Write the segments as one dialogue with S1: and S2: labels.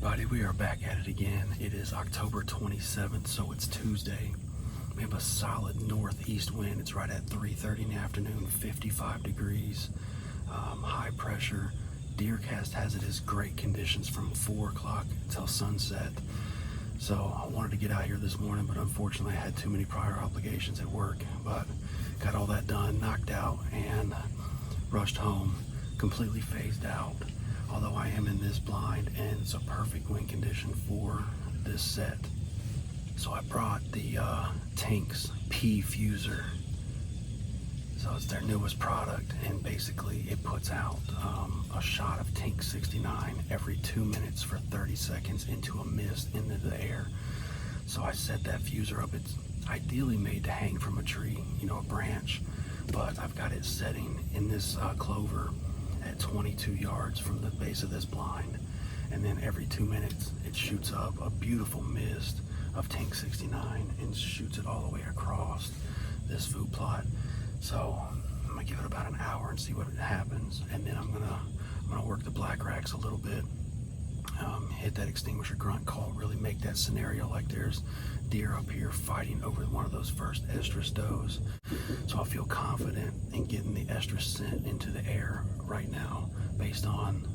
S1: everybody, we are back at it again. It is October 27th, so it's Tuesday. We have a solid northeast wind. It's right at 3:30 in the afternoon, 55 degrees, high pressure. Deercast has it as great conditions from 4 o'clock till sunset. So I wanted to get out here this morning, but unfortunately I had too many prior obligations at work. But got all that done, knocked out, and rushed home, completely phased out. Although I am in this blind and it's a perfect wind condition for this set. So I brought the Tank's PEEFUSER. So it's their newest product, and basically it puts out a shot of Tank 69 every 2 minutes for 30 seconds into a mist into the air. So I set that fuser up. It's ideally made to hang from a tree, a branch, but I've got it setting in this clover at 22 yards from the base of this blind, and then every 2 minutes it shoots up a beautiful mist of Tank 69 and shoots it all the way across this food plot. So I'm gonna give it about an hour and see what happens, and then I'm gonna work the black racks a little bit, hit that extinguisher grunt call, really make that scenario like there's deer up here fighting over one of those first estrus does. So I feel confident in getting the estrus scent into the air right now based on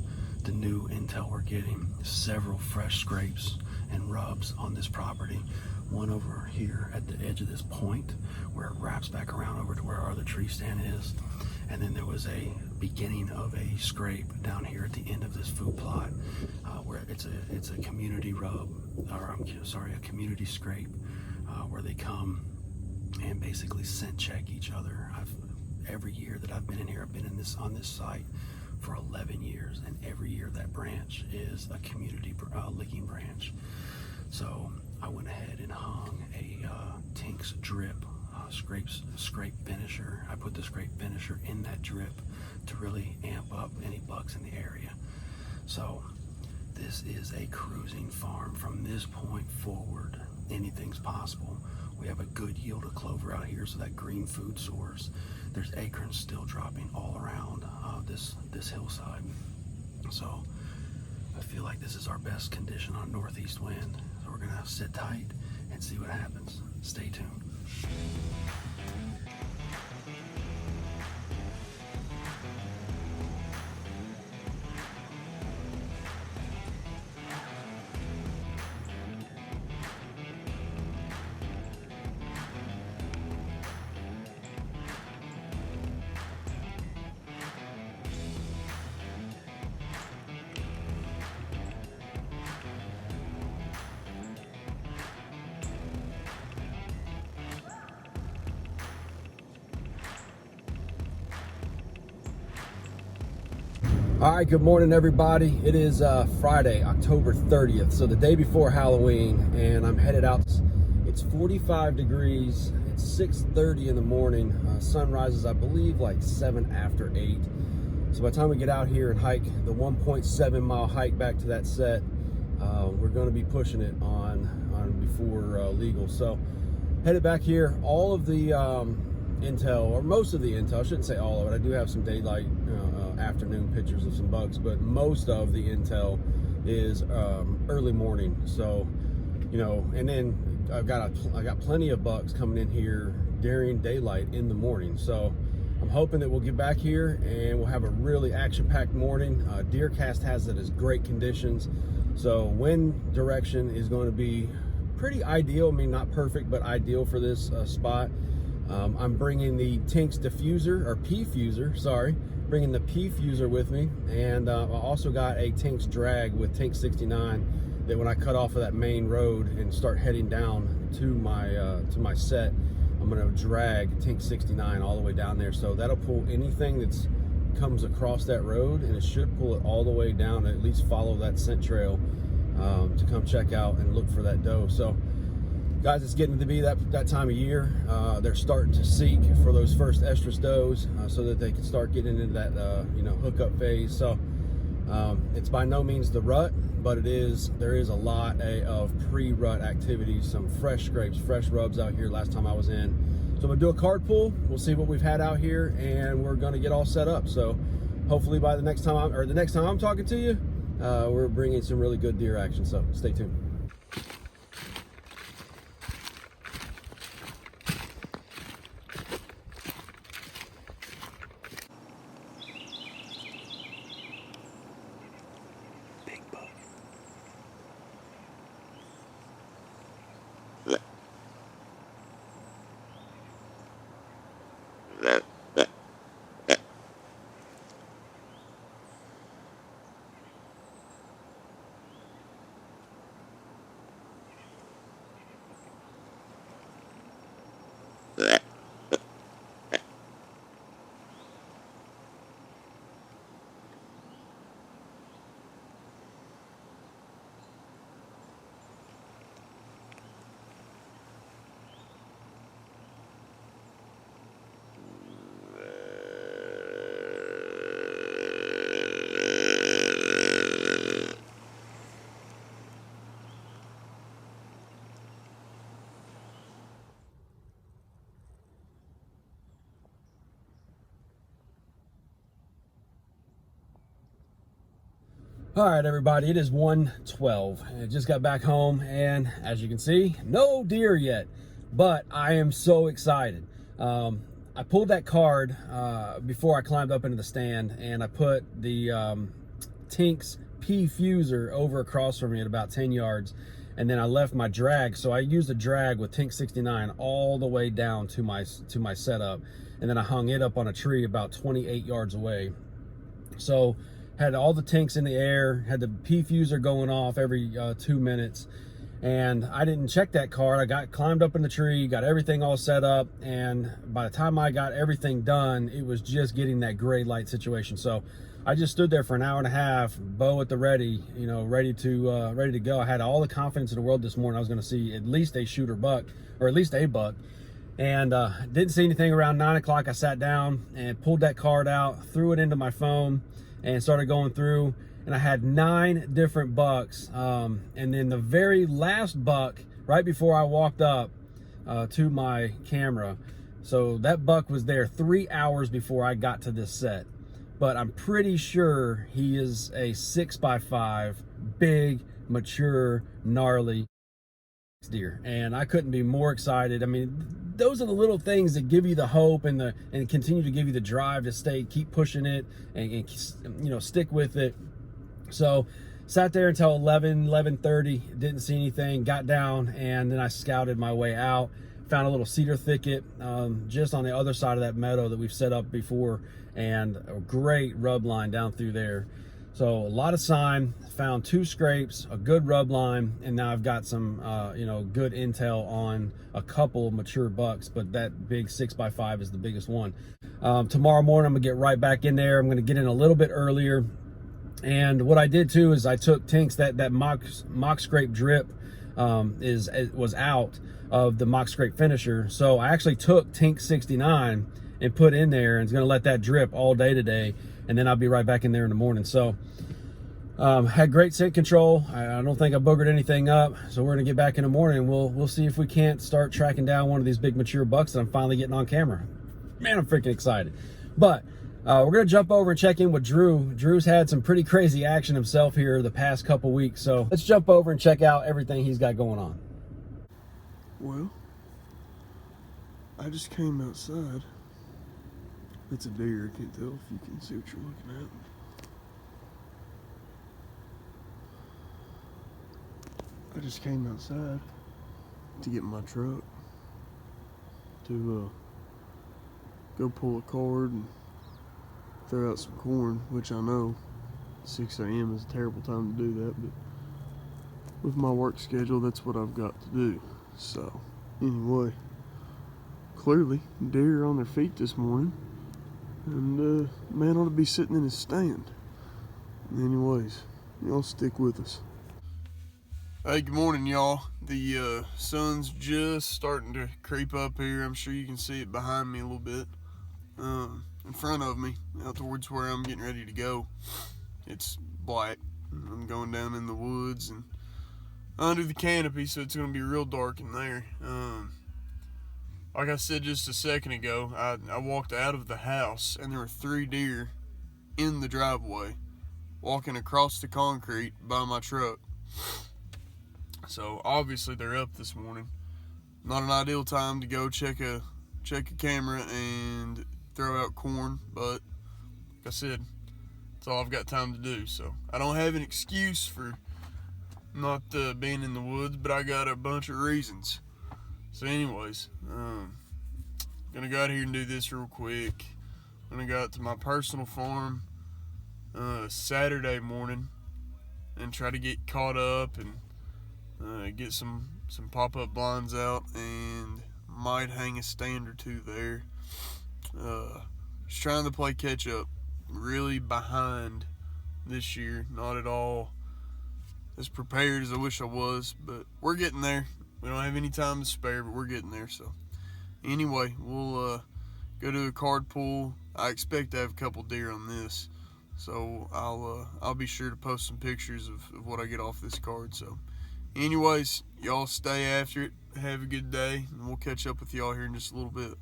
S1: the new intel we're getting. Several fresh scrapes and rubs on this property. One over here at the edge of this point where it wraps back around over to where our other tree stand is. And then there was a beginning of a scrape down here at the end of this food plot where it's a community rub, or a community scrape where they come and basically scent check each other. Every year that I've been in here, I've been on this site for 11 years, and every year that branch is a community licking branch. So I went ahead and hung a Tank's drip scrape finisher. I put the scrape finisher in that drip to really amp up any bugs in the area. So this is a cruising farm. From this point forward, anything's possible. We have a good yield of clover out here, so that green food source. There's acorns still dropping all around this hillside. So I feel like this is our best condition on northeast wind. So we're gonna sit tight and see what happens. Stay tuned.
S2: All right, good morning, everybody. It is Friday, October 30th, so the day before Halloween, and I'm headed out. It's 45 degrees. It's 6:30 in the morning. Sun rises, I believe, like 7 after 8. So by the time we get out here and hike the 1.7 mile hike back to that set, we're going to be pushing it on before legal. So headed back here. All of the intel, or most of the intel, I shouldn't say all of it. I do have some daylight afternoon pictures of some bugs, but most of the intel is early morning. So and then I got plenty of bugs coming in here during daylight in the morning. So I'm hoping that we'll get back here and we'll have a really action-packed morning. Deercast has it as great conditions, so wind direction is going to be pretty ideal. I mean, not perfect, but ideal for this spot. I'm bringing the Tank's diffuser, or PEEFUSER, sorry, bringing the PEEFUSER with me, and I also got a Tank's drag with Tank 69 that when I cut off of that main road and start heading down to my set, I'm going to drag Tank 69 all the way down there. So that'll pull anything that's comes across that road, and it should pull it all the way down, at least follow that scent trail to come check out and look for that doe. So guys, it's getting to be that time of year. They're starting to seek for those first estrus does so that they can start getting into that hookup phase. So it's by no means the rut, but there is a lot of pre-rut activities, some fresh scrapes, fresh rubs out here last time I was in. So I'm gonna do a card pull. We'll see what we've had out here, and we're gonna get all set up. So hopefully by the next time I'm talking to you, we're bringing some really good deer action, so stay tuned. All right, everybody, it is 1:12. I just got back home, and as you can see, no deer yet, but I am so excited. I pulled that card before I climbed up into the stand, and I put the Tink's PEEFUSER over across from me at about 10 yards, and then I left my drag. So I used a drag with Tink 69 all the way down to my setup, and then I hung it up on a tree about 28 yards away. So had all the Tinks in the air, had the PEEFUSER going off every 2 minutes, and I didn't check that card. I climbed up in the tree, got everything all set up, and by the time I got everything done, it was just getting that gray light situation. So I just stood there for an hour and a half, bow at the ready, you know, ready to go. I had all the confidence in the world this morning I was going to see at least a shooter buck, or at least a buck, and didn't see anything. Around 9 o'clock, I sat down and pulled that card out, threw it into my phone, and started going through, and I had 9 different bucks. And then the very last buck, right before I walked up to my camera, so that buck was there 3 hours before I got to this set. But I'm pretty sure he is a 6x5, big, mature, gnarly deer, and I couldn't be more excited. I mean, those are the little things that give you the hope and continue to give you the drive to keep pushing it and you know, stick with it. So sat there until 11:30, didn't see anything, got down, and then I scouted my way out, found a little cedar thicket just on the other side of that meadow that we've set up before, and a great rub line down through there. So a lot of sign, found 2 scrapes, a good rub line, and now I've got some, you know, good intel on a couple mature bucks, but that big 6x5 is the biggest one. Tomorrow morning, I'm gonna get right back in there. I'm gonna get in a little bit earlier. And what I did too is I took Tink's, that mock scrape drip was out of the mock scrape finisher. So I actually took Tink 69 and put in there, and it's gonna let that drip all day today, and then I'll be right back in there in the morning. So had great scent control. I don't think I boogered anything up, so we're gonna get back in the morning, and we'll see if we can't start tracking down one of these big mature bucks that I'm finally getting on camera. Man, I'm freaking excited. But we're gonna jump over and check in with Drew. Drew's had some pretty crazy action himself here the past couple weeks, so let's jump over and check out everything he's got going on.
S3: Well, I just came outside. It's a deer, I can't tell if you can see what you're looking at. I just came outside to get in my truck to go pull a cord and throw out some corn, which I know 6 a.m. is a terrible time to do that, but with my work schedule, that's what I've got to do. So, anyway, clearly, deer on their feet this morning, and man ought to be sitting in his stand. Anyways, y'all stick with us. Hey, good morning, y'all. The sun's just starting to creep up here. I'm sure you can see it behind me a little bit. In front of me, out towards where I'm getting ready to go, it's black. I'm going down in the woods and under the canopy, so it's going to be real dark in there. Like I said just a second ago, I walked out of the house and there were 3 deer in the driveway walking across the concrete by my truck. So obviously they're up this morning. Not an ideal time to go check a camera and throw out corn, but like I said, that's all I've got time to do. So I don't have an excuse for not being in the woods, but I got a bunch of reasons. So anyways, gonna go out here and do this real quick. I'm gonna go out to my personal farm Saturday morning and try to get caught up and get some pop-up blinds out, and might hang a stand or two there. Just trying to play catch up. Really behind this year. Not at all as prepared as I wish I was, but we're getting there. We don't have any time to spare, but we're getting there. So anyway, we'll go to a card pull. I expect to have a couple deer on this, so I'll be sure to post some pictures of what I get off this card. So anyways, y'all stay after it. Have a good day, and we'll catch up with y'all here in just a little bit.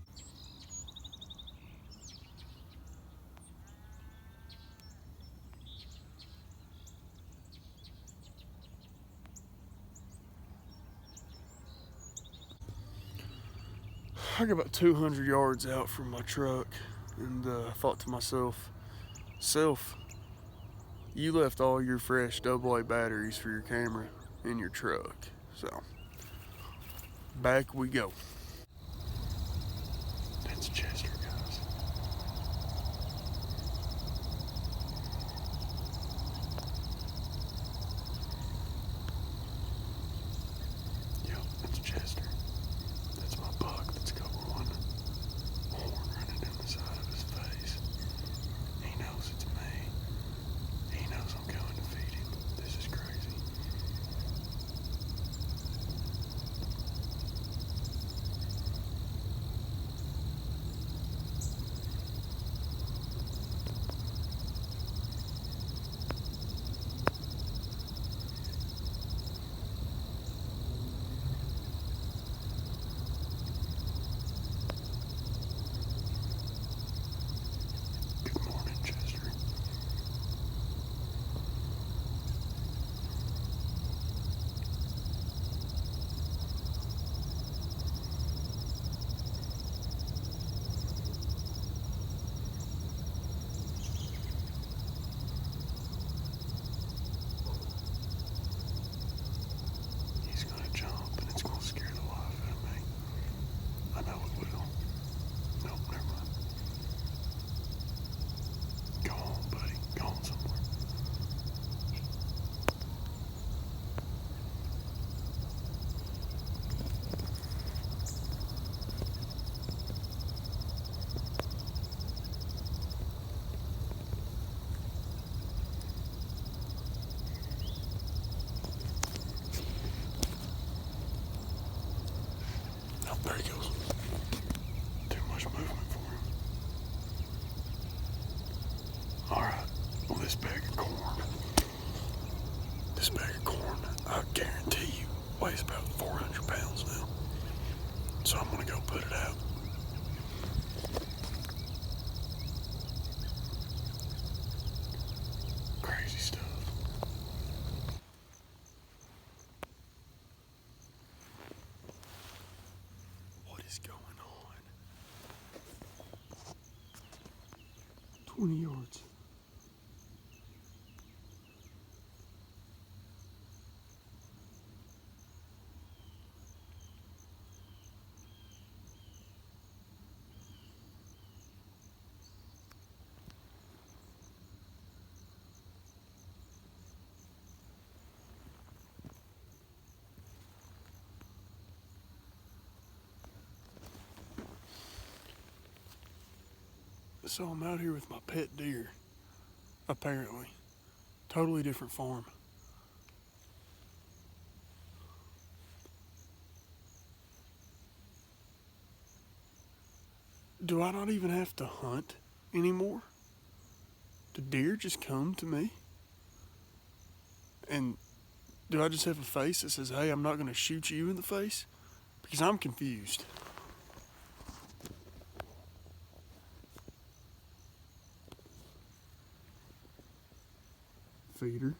S3: I got about 200 yards out from my truck, and I thought to myself, you left all your fresh AA batteries for your camera in your truck. So back we go. That's Chester, guys. Yep, that's Chester. That's my buck that's got one horn running down the side of his face. He knows it's me. He knows I'm going to feed him. This is crazy. Good morning, Chester. He's gonna jump and it's gonna scare the life out of me. I know it will. Nope, never mind. Go on, buddy. Go on somewhere. Oh, there he goes. Too much movement for him. Alright, well, this bag of corn, I guarantee you, weighs about 400 pounds now. So I'm gonna go put it out. Crazy stuff. What is going on? 20 yards. So I'm out here with my pet deer, apparently. Totally different farm. Do I not even have to hunt anymore? Do deer just come to me? And do I just have a face that says, hey, I'm not going to shoot you in the face? Because I'm confused. feeder,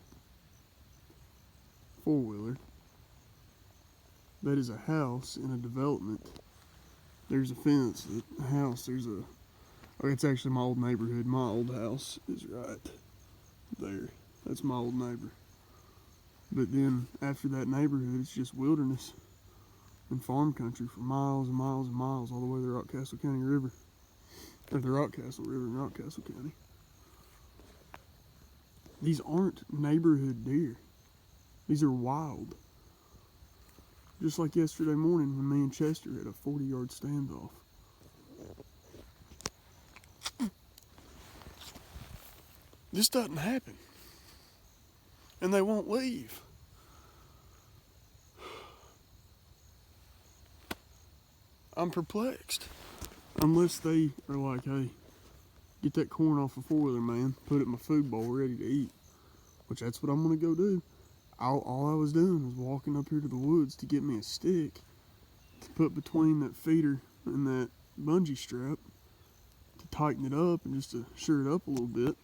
S3: four-wheeler. That is a house in a development. There's a fence, a house, oh, it's actually my old neighborhood. My old house is right there. That's my old neighbor. But then after that neighborhood, it's just wilderness and farm country for miles and miles and miles, all the way to the Rockcastle County River. Or the Rockcastle River in Rockcastle County. These aren't neighborhood deer. These are wild. Just like yesterday morning when me and Chester had a 40-yard standoff. This doesn't happen. And they won't leave. I'm perplexed. Unless they are like, hey, get that corn off a four-wheeler, man. Put it in my food bowl ready to eat. Which that's what I'm going to go do. All I was doing was walking up here to the woods to get me a stick to put between that feeder and that bungee strap to tighten it up and just to sure it up a little bit.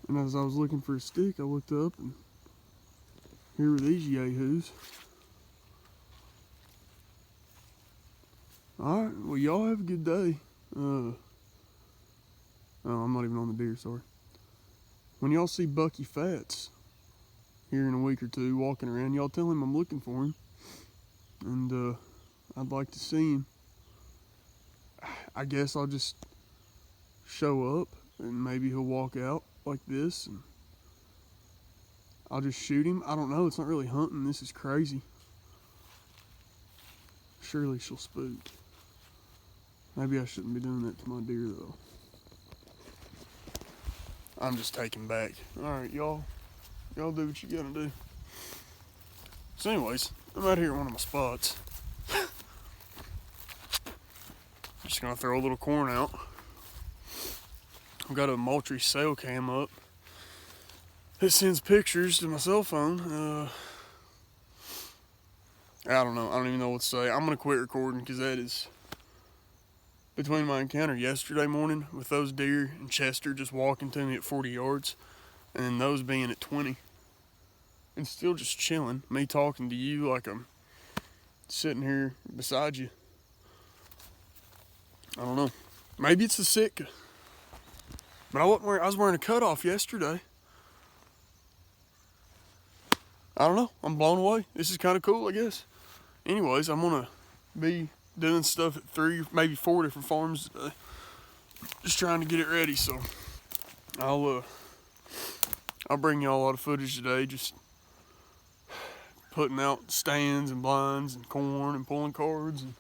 S3: And as I was looking for a stick, I looked up and here were these yahoos. Alright, well y'all have a good day. Oh, I'm not even on the deer, sorry. When y'all see Bucky Fats here in a week or two walking around, y'all tell him I'm looking for him. And I'd like to see him. I guess I'll just show up and maybe he'll walk out like this and I'll just shoot him. I don't know, it's not really hunting. This is crazy. Surely she'll spook. Maybe I shouldn't be doing that to my deer though. I'm just taking back. Alright, y'all do what you gotta do. So anyways, I'm out here at one of my spots. Just gonna throw a little corn out. I've got a Moultrie sail cam up. It sends pictures to my cell phone. I don't know. I don't even know what to say. I'm gonna quit recording because that is between my encounter yesterday morning with those deer and Chester just walking to me at 40 yards and then those being at 20 and still just chilling, me talking to you like I'm sitting here beside you. I don't know. Maybe it's the Sitka. But I was wearing a cutoff yesterday. I don't know. I'm blown away. This is kind of cool, I guess. Anyways, I'm gonna be doing stuff at 3, maybe 4 different farms today. Just trying to get it ready, so I'll bring y'all a lot of footage today, just putting out stands and blinds and corn and pulling cards and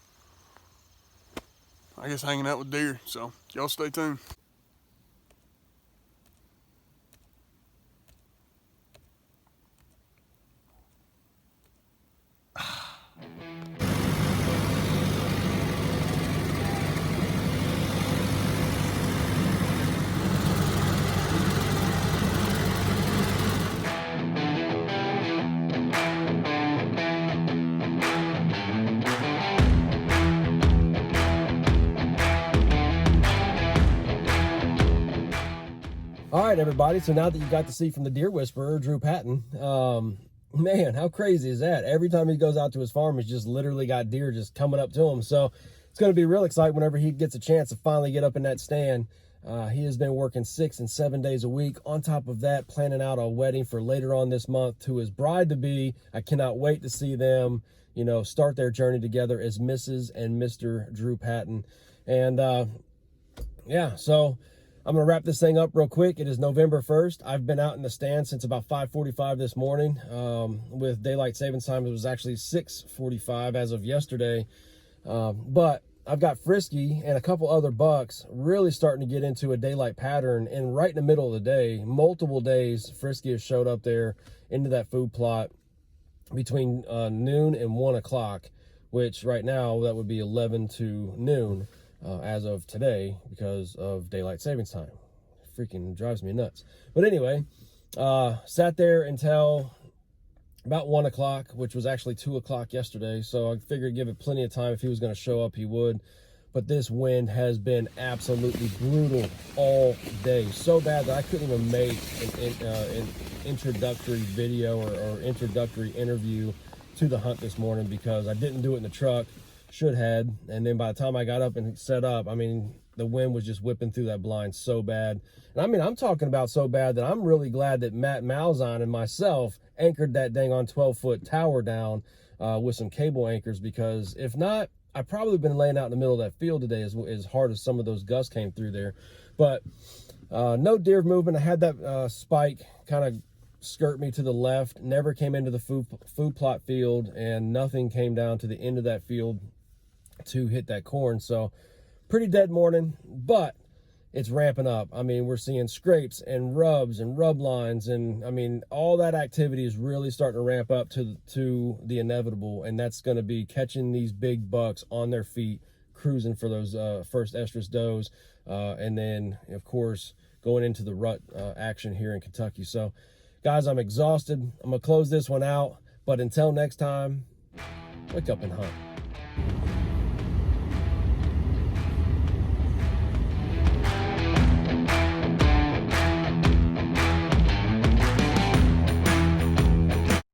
S3: I guess hanging out with deer. So y'all stay tuned.
S2: All right, everybody. So now that you got to see from the deer whisperer, Drew Patton, man, how crazy is that? Every time he goes out to his farm, he's just literally got deer just coming up to him. So it's going to be real exciting whenever he gets a chance to finally get up in that stand. He has been working 6 and 7 days a week. On top of that, planning out a wedding for later on this month to his bride-to-be. I cannot wait to see them, you know, start their journey together as Mrs. and Mr. Drew Patton. And yeah, so I'm going to wrap this thing up real quick. It is November 1st. I've been out in the stand since about 5:45 this morning. With daylight savings time, it was actually 6:45 as of yesterday. But I've got Frisky and a couple other bucks really starting to get into a daylight pattern. And right in the middle of the day, multiple days, Frisky has showed up there into that food plot between noon and 1 o'clock, which right now that would be 11 to noon. As of today because of daylight savings time. Freaking drives me nuts. But anyway, sat there until about 1 o'clock, which was actually 2 o'clock yesterday. So I figured give it plenty of time. If he was going to show up, he would. but this wind has been absolutely brutal all day. So bad that I couldn't even make an introductory video or introductory interview to the hunt this morning because I didn't do it in the truck. Should had. And then by the time I got up and set up, I mean, the wind was just whipping through that blind so bad. And I mean, I'm talking about so bad that I'm really glad that Matt Malzahn and myself anchored that dang on 12-foot tower down with some cable anchors, because if not, I've probably been laying out in the middle of that field today as hard as some of those gusts came through there. But no deer movement. I had that spike kind of skirt me to the left, never came into the food plot field, and nothing came down to the end of that field to hit that corn. So pretty dead morning, but it's ramping up. I mean, we're seeing scrapes and rubs and rub lines, and I mean, all that activity is really starting to ramp up to the inevitable, and that's going to be catching these big bucks on their feet, cruising for those first estrus does, and then of course going into the rut action here in Kentucky. So guys, I'm exhausted. I'm gonna close this one out, but until next time, wake up and hunt.